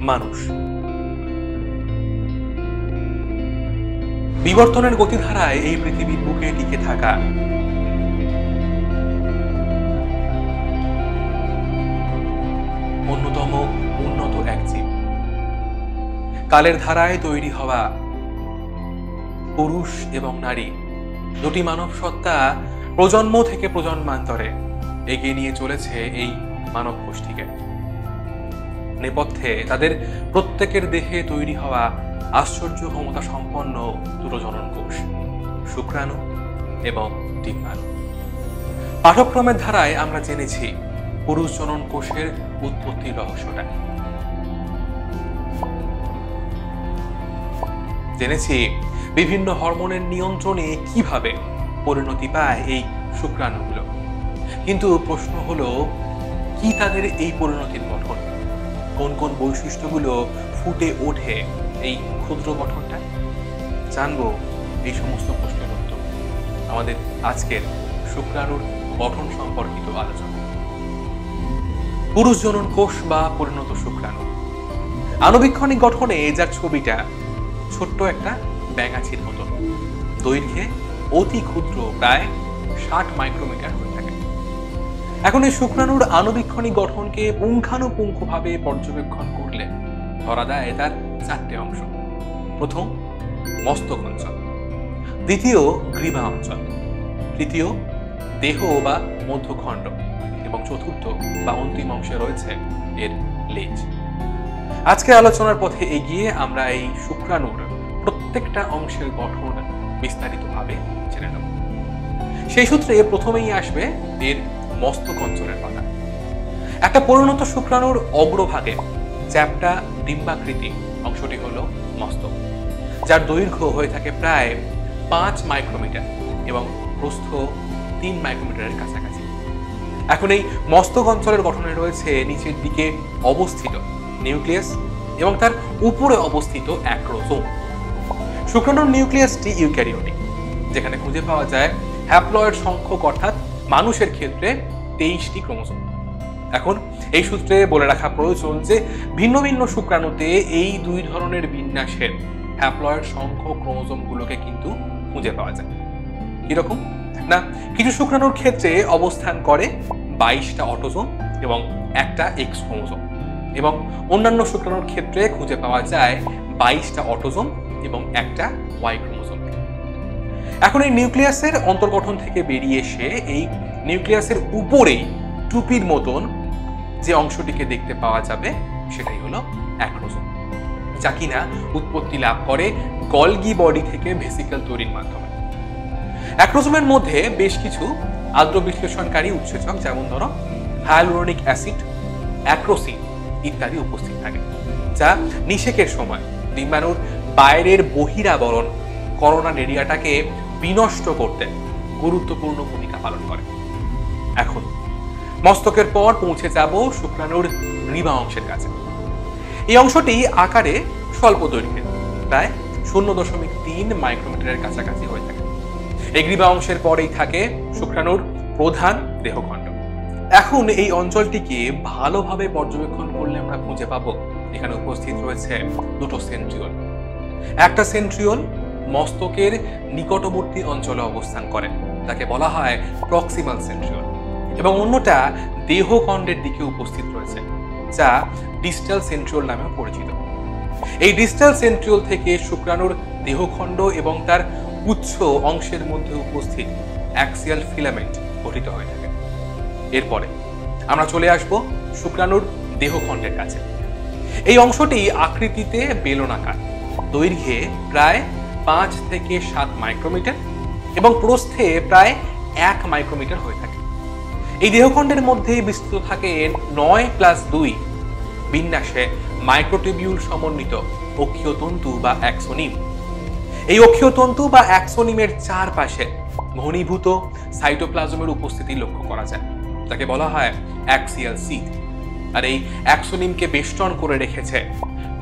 মানুষ বিবর্তনের গতিধারায় এই পৃথিবীর বুকে টিকে থাকা অন্যতম উন্নত এক জীব। কালের ধারায় তৈরি হওয়া পুরুষ এবং নারী দুটি মানব সত্তা প্রজন্ম থেকে প্রজন্মান্তরে এগিয়ে নিয়ে চলেছে এই মানব গোষ্ঠীকে। নেপথ্যে তাদের প্রত্যেকের দেহে তৈরি হওয়া আশ্চর্য ক্ষমতা সম্পন্ন দুটো জনন কোষ, শুক্রাণু এবং ডিম্বাণু। পাঠক্রমের ধারায় আমরা জেনেছি পুরুষ জনন কোষের উৎপত্তির রহস্যটা, জেনেছি বিভিন্ন হরমোনের নিয়ন্ত্রণে কিভাবে পরিণতি পায় এই শুক্রাণুগুলো। কিন্তু প্রশ্ন হলো, কি তাদের এই পরিণতির গঠন? কোন কোন বৈশিষ্ট্যগুলো ফুটে ওঠে এই ক্ষুদ্র গঠনটা? জানবো এই সমস্ত প্রশ্নের উত্তর আমাদের আজকের শুক্রাণুর গঠন সম্পর্কিত আলোচনা। পুরুষ জনন কোষ বা পরিণত শুক্রাণু আণুবীক্ষণিক গঠনে যার ছবিটা ছোট্ট একটা ব্যাঙাচির মতো, দৈর্ঘ্যে অতি ক্ষুদ্র, প্রায় 60 মাইক্রোমিটার হয়ে থাকে। এখন এই শুক্রাণুর আণুবীক্ষণিক গঠনকে পুঙ্খানুপুঙ্খভাবে পর্যবেক্ষণ করলে ধরা দেয় তার 4টে অংশ। প্রথম মস্তক অঞ্চল, দ্বিতীয় গ্রীবা অঞ্চল, তৃতীয় দেহ বা মধ্যখণ্ড এবং চতুর্থ বা অন্তিম অংশে রয়েছে এর লেজ। আজকে আলোচনার পথে এগিয়ে আমরা এই শুক্রাণুর প্রত্যেকটা অংশের গঠন বিস্তারিতভাবে জেনে নেব। সেই সূত্রে প্রথমেই আসবে এর মস্তক অঞ্চলের কথা। একটা পরিণত শুক্রাণুর অগ্রভাগে চ্যাপ্টা ডিম্বাকৃতি অংশটি হলো মস্তক, যার দৈর্ঘ্য হয়ে থাকে প্রায় 5 মাইক্রোমিটার এবং প্রস্থ 3 মাইক্রোমিটারের কাছাকাছি। এখন এই মস্তক অঞ্চলের গঠনে রয়েছে নিচের দিকে অবস্থিত নিউক্লিয়াস এবং তার উপরে অবস্থিত অ্যাক্রোজোম। শুক্রাণুর নিউক্লিয়াসটি ইউক্যারিওটিক, যেখানে খুঁজে পাওয়া যায় হ্যাপ্লয়েড সংখ্যক, অর্থাৎ মানুষের ক্ষেত্রে 23টি ক্রোমোজোম। এখন এই সূত্রে বলে রাখা প্রয়োজন যে ভিন্ন ভিন্ন শুক্রাণুতে এই দুই ধরনের বিন্যাসের হ্যাপ্লয়েড সংখ্যক ক্রোমোজোমগুলোকে কিন্তু খুঁজে পাওয়া যায়। কিরকম না, কিছু শুক্রাণুর ক্ষেত্রে অবস্থান করে 22টা অটোজোম এবং একটা এক্স ক্রোমোজোম, এবং অন্যান্য শুক্রাণুর ক্ষেত্রে খুঁজে পাওয়া যায় 22টা অটোজোম এবং একটা ওয়াই ক্রোমোজোম। এখন এই নিউক্লিয়াসের অন্তর্গঠন থেকে বেরিয়ে এসে এই নিউক্লিয়াসের উপরেই টুপির মতন যে অংশটিকে দেখতে পাওয়া যাবে সেটাই হলো অ্যাক্রোজোম, যা কিনা উৎপত্তি লাভ করে গলগি বডি থেকে ভেসিকল তৈরির মাধ্যমে। অ্যাক্রোজোমের মধ্যে বেশ কিছু আদ্র বিশ্লেষণকারী উৎসেচক, যেমন ধরো হায়ালুরোনিক অ্যাসিড, অ্যাক্রোসিন ইত্যাদি উপস্থিত থাকে, যা নিষেকের সময় ডিম্বাণুর বাইরের বহিরাবরণ করোনাল এরিয়াটাকে বিনষ্ট করতে গুরুত্বপূর্ণ ভূমিকা পালন করে। এখন মস্তকের পর পৌঁছে যাব শুক্রাণুর গ্রীবা অংশের কাছে। এই অংশটি আকারে স্বল্প দৈর্ঘ্যের, প্রায় 0.3 মাইক্রোমিটারের কাছাকাছি হয়ে থাকে। এই গ্রীবা অংশের পরেই থাকে শুক্রাণুর প্রধান দেহখণ্ড। এখন এই অঞ্চলটিকে ভালোভাবে পর্যবেক্ষণ করলে আমরা খুঁজে পাবো এখানে উপস্থিত রয়েছে দুটো সেন্ট্রিওল। একটা সেন্ট্রিওল মস্তকের নিকটবর্তী অঞ্চলে অবস্থান করে, তাকে বলা হয় প্রক্সিমাল সেন্ট্রিওল, এবং অন্যটা দেহখণ্ডের দিকে উপস্থিত রয়েছে, যা ডিস্টাল সেন্ট্রিওল নামে পরিচিত। এই ডিস্টাল সেন্ট্রিওল থেকে শুক্রাণুর দেহখণ্ড এবং তার উচ্চ অংশের মধ্যে উপস্থিত অ্যাক্সিয়াল ফিলামেন্ট গঠিত হয়ে থাকে। এরপরে আমরা চলে আসব শুক্রাণুর দেহখণ্ডের কাছে। এই অংশটি আকৃতিতে বেলনাকার, দৈর্ঘ্যে প্রায় 5 থেকে 7 মাইক্রোমিটার এবং প্রস্থে প্রায় 1 মাইক্রোমিটার হয়ে থাকে। এই দেহখণ্ডের মধ্যে বিস্তৃত থাকে 9+2 বিন্যাসে মাইক্রোটিবিউল সমন্বিত অক্ষীয় তন্তু বা অ্যাক্সোনিম। এই অক্ষীয় তন্তু বা অ্যাক্সোনিমের চারপাশে ঘনীভূত সাইটোপ্লাজমের উপস্থিতি লক্ষ্য করা যায়, তাকে বলা হয় অ্যাক্সিয়াল সিট। আর এই অ্যাক্সোনিমকে বেষ্টন করে রেখেছে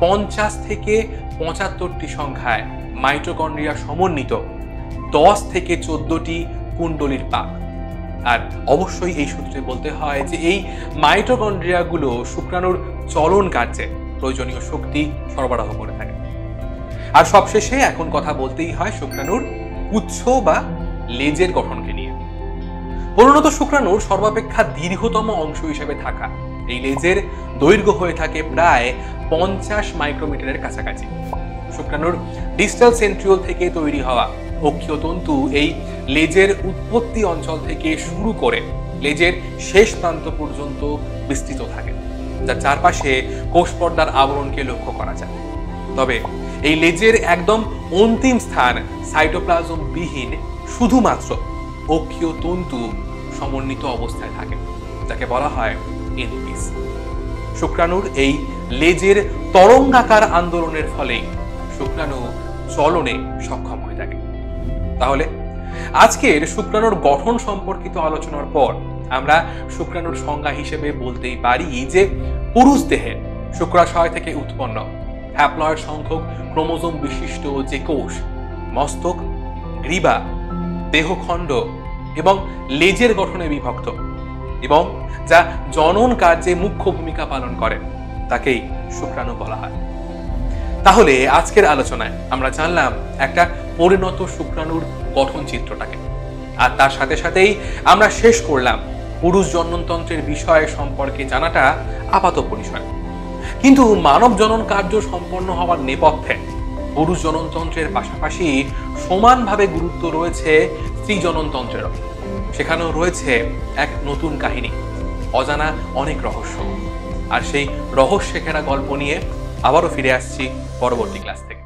50 থেকে 75টি সংখ্যায় মাইটোকন্ড্রিয়া সমন্বিত 10 থেকে 14টি কুণ্ডলীর পাক। আর অবশ্যই এই সূত্রে বলতে হয় যে এই মাইটোকন্ড্রিয়াগুলো শুক্রাণুর চলন কার্যে প্রয়োজনীয় শক্তি সরবরাহ করে থাকে। আর সবশেষে এখন কথা বলতেই হয় শুক্রাণুর পুচ্ছ বা লেজের গঠনকে নিয়ে। পরিণত শুক্রাণুর সর্বাপেক্ষা দীর্ঘতম অংশ হিসেবে থাকা এই লেজের দৈর্ঘ্য হয়ে থাকে প্রায় 50 মাইক্রোমিটারের কাছাকাছি। শুক্রাণুর ডিস্টাল সেন্ট্রিওল থেকে তৈরি হওয়া অক্ষীয় তন্তু এই লেজের উৎপত্তি অঞ্চল থেকে শুরু করে লেজের শেষ প্রান্ত পর্যন্ত বিস্তৃত থাকে, যার চারপাশে কোষ পর্দার আবরণকে লক্ষ্য করা যায়। তবে এই লেজের একদম অন্তিম স্থান সাইটোপ্লাজম বিহীন শুধুমাত্র অক্ষীয় তন্তু সমন্বিত অবস্থায় থাকে, যাকে বলা হয় এনপিস। শুক্রাণুর এই লেজের তরঙ্গাকার আন্দোলনের ফলে শুক্রাণু চলনে সক্ষম হয়ে থাকে। তাহলে আজকের শুক্রাণুর গঠন সম্পর্কিত আলোচনার পর আমরা শুক্রাণুর সংজ্ঞা হিসেবে বলতেই পারি যে পুরুষ দেহে শুক্রাশয় থেকে উৎপন্ন হ্যাপ্লয়েড সংখ্যক ক্রোমোজোম বিশিষ্ট যে কোষ মস্তক, গ্রীবা, দেহখণ্ড এবং লেজের গঠনে বিভক্ত এবং যা জনন কার্যে মুখ্য ভূমিকা পালন করে তাকেই শুক্রাণু বলা হয়। তাহলে আজকের আলোচনায় আমরা জানলাম একটা পরিণত শুক্রাণুর গঠন চিত্রটাকে, আর তার সাথে সাথেই আমরা শেষ করলাম পুরুষ জননতন্ত্রের বিষয় সম্পর্কে জানাটা আপাত পরিসরে। কিন্তু মানব জনন কার্য সম্পন্ন হওয়ার নেপথ্যে পুরুষ জননতন্ত্রের পাশাপাশি সমানভাবে গুরুত্ব রয়েছে স্ত্রী জননতন্ত্রেরও। সেখানেও রয়েছে এক নতুন কাহিনী, অজানা অনেক রহস্য। আর সেই রহস্য ঘেরা গল্প নিয়ে আবারও ফিরে আসছি পরবর্তী ক্লাস থেকে।